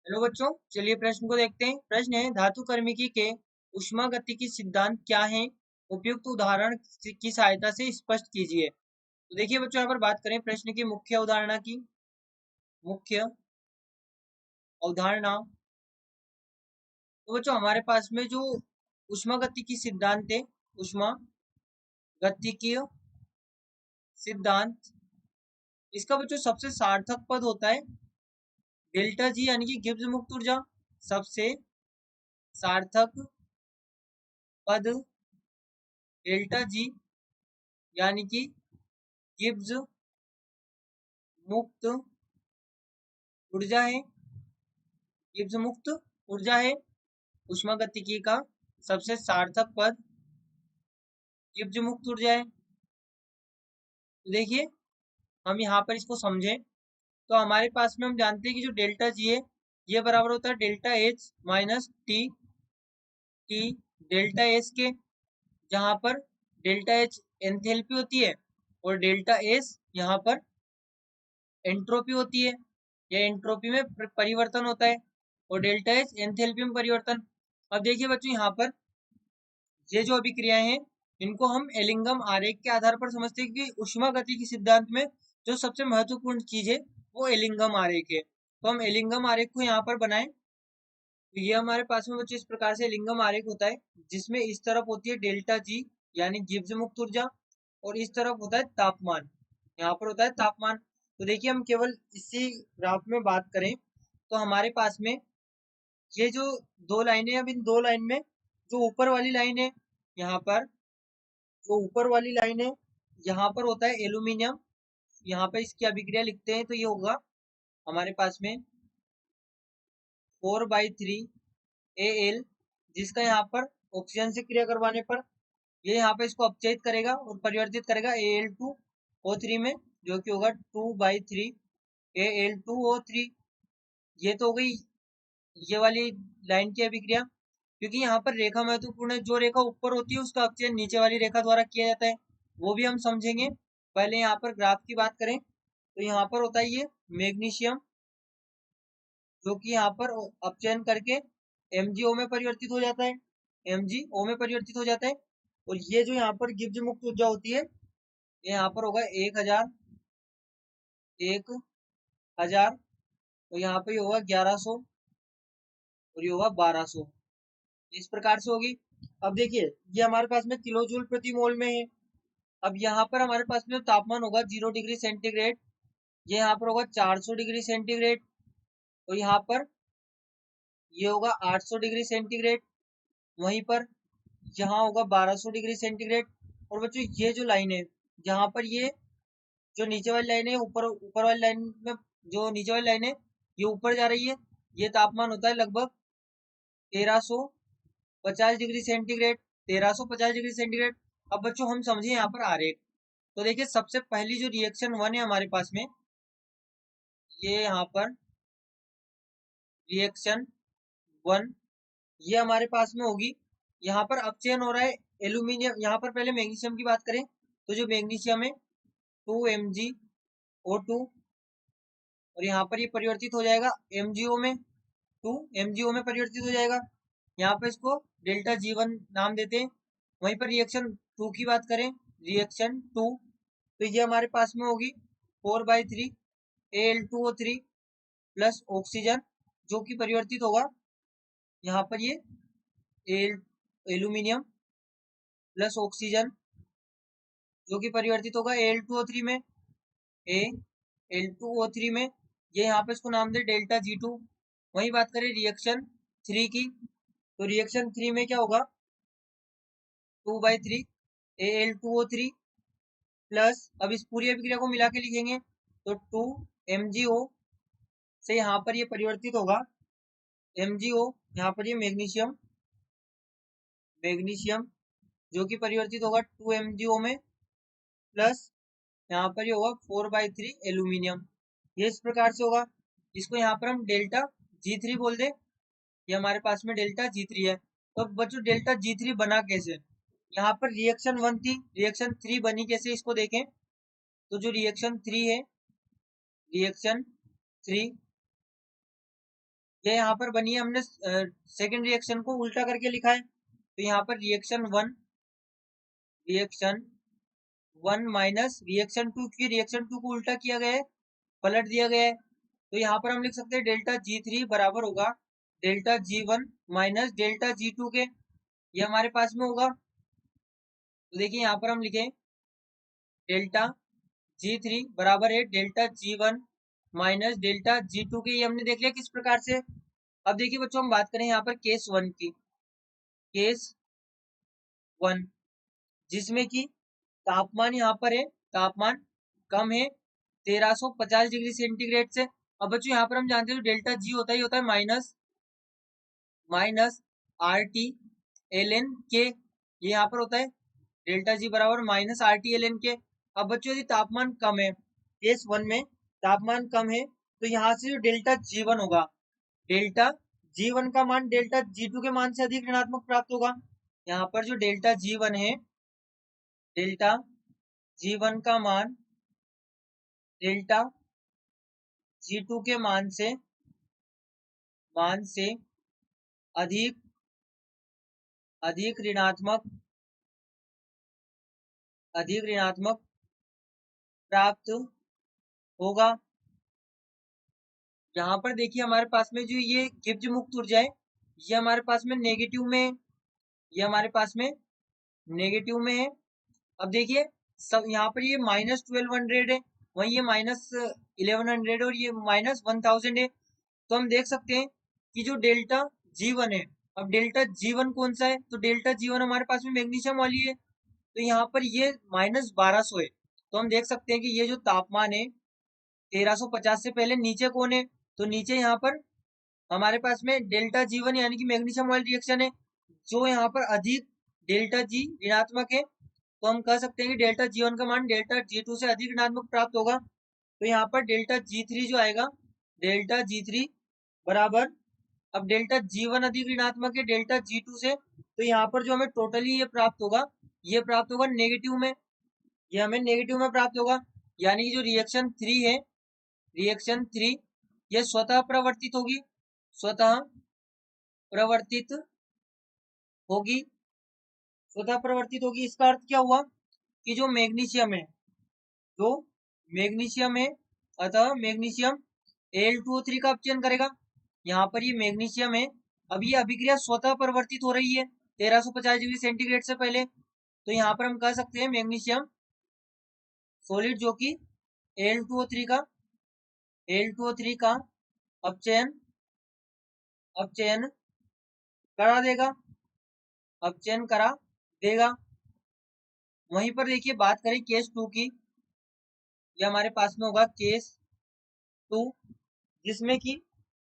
Hello बच्चों, चलिए प्रश्न को देखते हैं। प्रश्न है, धातु कर्मिकी के ऊष्मागतिकी सिद्धांत क्या हैं? उपयुक्त उदाहरण की सहायता से स्पष्ट कीजिए। तो देखिए बच्चों, यहाँ पर बात करें प्रश्न की मुख्य अवधारणा की। मुख्य अवधारणा, तो बच्चों हमारे पास में जो ऊष्मागतिकी सिद्धांत है, ऊष्मागतिकीय सिद्धांत, इसका बच्चों सबसे सार्थक पद होता है डेल्टा जी, यानी कि गिब्स मुक्त ऊर्जा। सबसे सार्थक पद डेल्टा जी, यानी कि गिब्स मुक्त ऊर्जा है। गिब्स मुक्त ऊर्जा है ऊष्मागतिकी का सबसे सार्थक पद गिब्स मुक्त ऊर्जा है। तो देखिए, हम यहाँ पर इसको समझें तो हमारे पास में हम जानते हैं कि जो डेल्टा जी है ये बराबर होता है delta H minus T, T delta S के, जहाँ पर डेल्टा एच एंथैल्पी होती है और डेल्टा एस यहाँ पर एंट्रोपी होती है। यह एंट्रोपी में परिवर्तन होता है और डेल्टा एच एंथैल्पी में परिवर्तन। अब देखिए बच्चों, यहाँ पर ये जो अभिक्रियाएं हैं इनको हम एलिंगम आरेख के आधार पर समझते हैं कि ऊष्मागतिकी सिद्धांत में जो सबसे महत्वपूर्ण चीज है वो एलिंगम आरेख है। तो हम एलिंगम आरेख को यहाँ पर बनाएं। तो ये हमारे पास में बच्चों इस प्रकार से एलिंगम आरेख होता है, जिसमें इस तरफ होती है डेल्टा जी यानी गिब्स मुक्त ऊर्जा, और इस तरफ होता है तापमान। यहाँ पर होता है तापमान। तो देखिए, हम केवल इसी ग्राफ में बात करें तो हमारे पास में ये जो दो लाइनें, अब इन दो लाइन में जो ऊपर वाली लाइन है, यहाँ पर जो ऊपर वाली लाइन है यहाँ पर होता है एल्यूमिनियम। यहाँ पर इसकी अभिक्रिया लिखते हैं तो ये होगा हमारे पास में 4/3 Al, जिसका यहाँ पर ऑक्सीजन से क्रिया करवाने पर ये यहाँ पे इसको अपचयित करेगा और परिवर्तित करेगा Al2O3 में, जो कि होगा 2/3 Al2O3। ये तो हो गई ये वाली लाइन की अभिक्रिया। क्योंकि यहाँ पर रेखा महत्वपूर्ण है, जो रेखा ऊपर होती है उसका अपचयन नीचे वाली रेखा द्वारा किया जाता है, वो भी हम समझेंगे। पहले यहाँ पर ग्राफ की बात करें तो यहाँ पर होता है ये मैग्नीशियम, जो कि यहाँ पर अपचयन करके MgO में परिवर्तित हो जाता है, MgO में परिवर्तित हो जाता है। और ये जो यहाँ पर गिब्स मुक्त ऊर्जा होती है ये यहाँ पर होगा 1000 और यहाँ पे होगा 1100 और ये होगा 1200, इस प्रकार से होगी। अब देखिए, ये हमारे पास में किलो जूल प्रति मोल में है। अब यहाँ पर हमारे पास में तापमान होगा 0 डिग्री सेंटीग्रेड, ये यहाँ पर होगा 400 डिग्री सेंटीग्रेड, और यहाँ पर ये होगा 800 डिग्री सेंटीग्रेड, वहीं पर यहाँ होगा 1200 डिग्री सेंटीग्रेड। और बच्चों ये जो लाइन है, जहाँ पर ये जो नीचे वाली लाइन है, ऊपर ऊपर वाली लाइन में जो नीचे वाली लाइन है ये ऊपर जा रही है, ये तापमान होता है लगभग 1350 डिग्री सेंटीग्रेड, 1350 डिग्री सेंटीग्रेड। अब बच्चों हम समझे यहाँ पर आरेख। तो देखिए, सबसे पहली जो रिएक्शन 1 है हमारे पास में, ये यहाँ पर रिएक्शन 1 ये हमारे पास में होगी। यहाँ पर अपचयन हो रहा है एल्यूमिनियम। यहाँ पर पहले मैग्नीशियम की बात करें तो जो मैग्नीशियम है 2MgO2, और यहाँ पर ये परिवर्तित हो जाएगा MgO में, 2MgO में परिवर्तित हो जाएगा। यहाँ पर इसको डेल्टा G1 नाम देते हैं। वहीं पर रिएक्शन 2 की बात करें, रिएक्शन 2, तो ये हमारे पास में होगी 4/3 Al2O3 प्लस ऑक्सीजन, जो कि परिवर्तित होगा यहाँ पर ये एल्यूमिनियम प्लस ऑक्सीजन, जो कि परिवर्तित होगा Al2O3 में, Al2O3 में। ये यहाँ पे इसको नाम दे डेल्टा G2। वही बात करें रिएक्शन 3 की, तो रिएक्शन 3 में क्या होगा 2/3 Al2O3 प्लस, अब इस पूरी अभिक्रिया को मिला के लिखेंगे तो 2MgO से यहाँ पर ये परिवर्तित होगा MgO, यहाँ पर ये मैग्नीशियम, मैग्नीशियम जो कि परिवर्तित होगा 2MgO में, प्लस यहाँ पर ये होगा 4/3 एल्यूमिनियम। ये इस प्रकार से होगा। इसको यहाँ पर हम डेल्टा G3 बोल दे, ये हमारे पास में डेल्टा G3 है। तो बच्चों डेल्टा G3 बना कैसे? यहाँ पर रिएक्शन 1 थी, रिएक्शन 3 बनी कैसे, इसको देखें। तो जो रिएक्शन 3 है, रिएक्शन 3 ये यहाँ पर बनी है, हमने सेकेंड रिएक्शन को उल्टा करके लिखा है। तो यहाँ पर reaction one minus reaction two की रिएक्शन टू को उल्टा किया गया है, पलट दिया गया है। तो यहाँ पर हम लिख सकते हैं डेल्टा G3 बराबर होगा delta G1 minus delta G2 के। ये हमारे पास में होगा। तो देखिए यहाँ पर हम लिखें डेल्टा G3 बराबर है delta G1 minus delta G2 के। ये हमने देख लिया किस प्रकार से। अब देखिए बच्चों, हम बात करें यहाँ पर केस 1 की। केस 1 जिसमें कि तापमान यहाँ पर है, तापमान कम है 1350 डिग्री सेंटीग्रेड से। अब बच्चों यहाँ पर हम जानते हैं डेल्टा जी होता है माइनस RT/ln/K। ये यहाँ पर होता है डेल्टा जी बराबर माइनस RT/ln/K। अब बच्चों यदि तापमान कम है, केस 1 में तापमान कम है, तो यहाँ से जो डेल्टा G1 होगा, डेल्टा G1 का मान डेल्टा G2 के मान से अधिक ऋणात्मक प्राप्त होगा। यहाँ पर जो डेल्टा G1 है, डेल्टा G1 का मान डेल्टा G2 के मान से अधिक ऋणात्मक प्राप्त होगा। यहाँ पर देखिए हमारे पास में जो ये गिब्ज मुक्त ऊर्जा है, ये हमारे पास में नेगेटिव में है, ये हमारे पास में नेगेटिव में है। अब देखिए सब यहाँ पर ये -1200 है, वहीं ये -1100 है और ये -1000 है। तो हम देख सकते हैं कि जो डेल्टा G1 है, अब डेल्टा G1 कौन सा है, तो डेल्टा G1 हमारे पास में मैग्नीशियम वाली है। तो यहाँ पर ये -1200 है। तो हम देख सकते हैं कि ये जो तापमान है 1350 से पहले नीचे कौन है, तो नीचे यहाँ पर हमारे पास में डेल्टा G1 यानी कि मैग्नीशियम वाली रिएक्शन है, जो यहाँ पर अधिक डेल्टा G ऋणात्मक है। तो हम कह सकते हैं कि डेल्टा G1 का मान डेल्टा G2 से अधिक ऋणात्मक प्राप्त होगा। तो यहाँ पर डेल्टा G3 जो आएगा, डेल्टा G3 बराबर, अब डेल्टा G1 अधिक ऋणात्मक है डेल्टा G2 से, तो यहाँ पर जो हमें टोटली ये प्राप्त होगा, ये प्राप्त होगा नेगेटिव में, ये हमें नेगेटिव में प्राप्त होगा। यानी कि जो रिएक्शन 3 है, रिएक्शन 3 ये स्वतः प्रवर्तित होगी, स्वतः प्रवर्तित होगी, स्वतः प्रवर्तित होगी। इसका अर्थ क्या हुआ कि जो मैग्नीशियम है, जो मैग्नीशियम है, अतः मैग्नीशियम Al2O3 का अपचयन करेगा। यहाँ पर ये मैग्नीशियम है, अब ये अभिक्रिया स्वतः परिवर्तित हो रही है 1350 डिग्री सेंटीग्रेड से पहले। तो यहाँ पर हम कह सकते हैं मैग्नीशियम सॉलिड जो कि Al2O3 का अपचयन करा देगा। वहीं पर देखिए बात करें केस 2 की, ये हमारे पास में होगा केस 2 जिसमें कि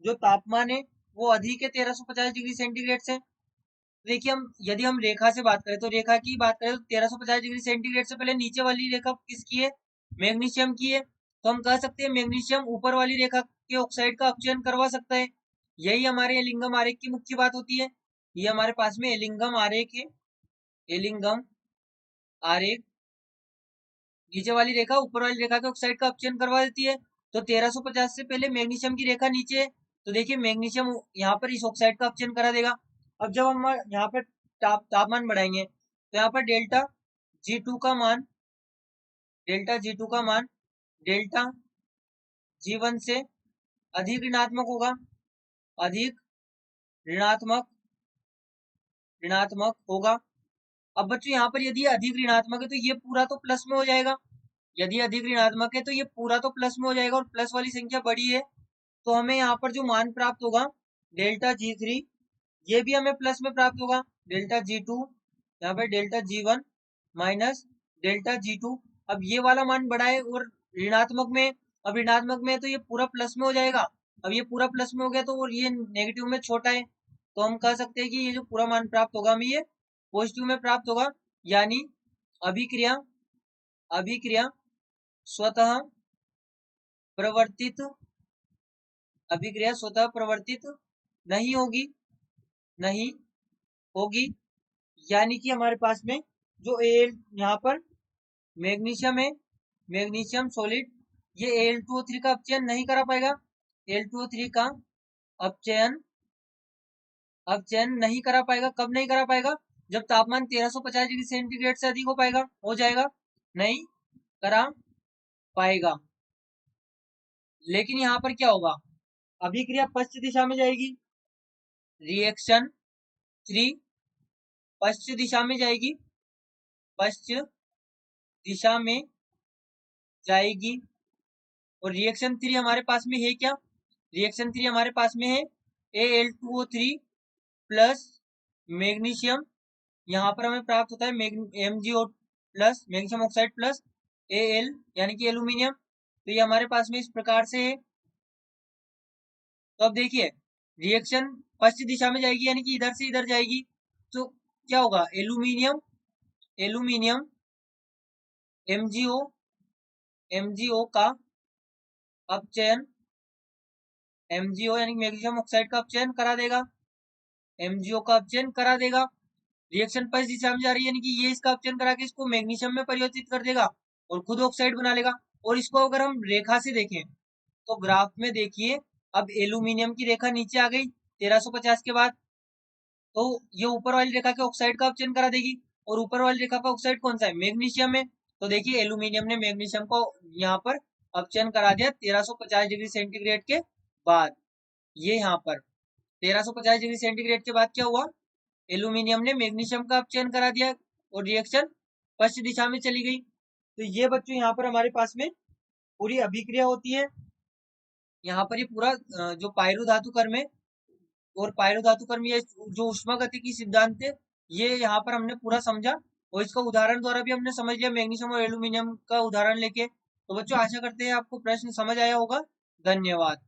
जो तापमान है वो अधिक है 1350 डिग्री सेंटीग्रेड से। देखिए यदि हम रेखा से बात करें, तो रेखा की बात करें तो 1350 डिग्री सेंटीग्रेड से पहले नीचे वाली रेखा किसकी है, मैग्नीशियम की है। तो हम कह सकते हैं मैग्नीशियम ऊपर वाली रेखा के ऑक्साइड का अपचयन करवा सकता है। यही हमारे एलिंगम आरेख की मुख्य बात होती है। ये हमारे पास में एलिंगम आरेख है, एलिंगम आरेख, नीचे वाली रेखा ऊपर वाली रेखा के ऑक्साइड का अपचयन करवा देती है। तो 1350 से पहले मैग्नीशियम की रेखा नीचे है, तो देखिए मैग्नीशियम यहाँ पर इस ऑक्साइड का अपचयन करा देगा। अब जब हम यहाँ पर तापमान बढ़ाएंगे, तो यहाँ पर डेल्टा G2 का मान डेल्टा G1 से अधिक ऋणात्मक होगा, अधिक ऋणात्मक होगा। अब बच्चों यहाँ पर यदि अधिक ऋणात्मक है तो ये पूरा तो प्लस में हो जाएगा, यदि अधिक ऋणात्मक है तो ये पूरा तो प्लस में हो जाएगा, और प्लस वाली संख्या बड़ी है तो हमें यहाँ पर जो मान प्राप्त होगा डेल्टा G3, ये भी हमें प्लस में प्राप्त होगा। डेल्टा G2 यहाँ पर delta G1 minus delta G2। अब ये वाला मान बड़ा है और ऋणात्मक में, अब ऋणात्मक में तो ये पूरा प्लस में हो जाएगा। अब ये पूरा प्लस में हो गया तो और ये नेगेटिव में छोटा है, तो हम कह सकते हैं कि ये जो पूरा मान प्राप्त होगा हमें ये पॉजिटिव में प्राप्त होगा। यानी अभिक्रिया स्वतः प्रवर्तित नहीं होगी। यानी कि हमारे पास में जो यहाँ पर मैग्नीशियम है, मैग्नीशियम सॉलिड, ये Al2O3 का अपचयन नहीं करा पाएगा, Al2O3 का अपचयन नहीं करा पाएगा। कब नहीं करा पाएगा? जब तापमान 1350 डिग्री सेंटीग्रेड से अधिक हो जाएगा, नहीं करा पाएगा। लेकिन यहाँ पर क्या होगा? अभिक्रिया पश्च दिशा में जाएगी, रिएक्शन 3 पश्च दिशा में जाएगी, पश्च दिशा में जाएगी। और रिएक्शन 3 हमारे पास में है क्या? रिएक्शन 3 हमारे पास में है Al2O3 प्लस मैग्नीशियम। यहाँ पर हमें प्राप्त होता है MgO plus magnesium oxide plus Al यानी कि एल्यूमिनियम। तो ये हमारे पास में इस प्रकार से है। तो अब देखिए, रिएक्शन पश्चिम दिशा में जाएगी यानी कि इधर से इधर जाएगी, तो क्या होगा? एल्यूमिनियम MgO का अपचयन, MgO यानी मैग्नीशियम ऑक्साइड का अपचयन करा देगा, MgO का अपचयन करा देगा। रिएक्शन पश्चिम दिशा में जा रही है यानी कि ये इसका अपचयन करा के इसको मैग्नीशियम में परिवर्तित कर देगा और खुद ऑक्साइड बना लेगा। और इसको अगर हम रेखा से देखें तो ग्राफ में देखिए, अब एल्यूमिनियम की रेखा नीचे आ गई 1350 के बाद, तो ये ऊपर वाली रेखा के ऑक्साइड का अपचयन करा देगी। और ऊपर वाली रेखा का ऑक्साइड कौन सा है? मैग्नीशियम है। तो देखिए, एल्यूमिनियम ने मैग्नीशियम को यहाँ पर अपचयन करा दिया 1350 डिग्री सेंटीग्रेड के बाद। ये यहाँ पर 1350 डिग्री सेंटीग्रेड के बाद क्या हुआ? एल्यूमिनियम ने मैग्नीशियम का अपचयन करा दिया और रिएक्शन पश्चिम दिशा में चली गई। तो ये बच्चों यहाँ पर हमारे पास में पूरी अभिक्रिया होती है। यहाँ पर ये पूरा जो पायरो धातु कर्म है और पायरो धातु कर्म, ये जो ऊष्मागतिकी सिद्धांत है, ये यहाँ पर हमने पूरा समझा और इसका उदाहरण द्वारा भी हमने समझ लिया, मैग्नीशियम और एल्यूमिनियम का उदाहरण लेके। तो बच्चों आशा करते हैं आपको प्रश्न समझ आया होगा। धन्यवाद।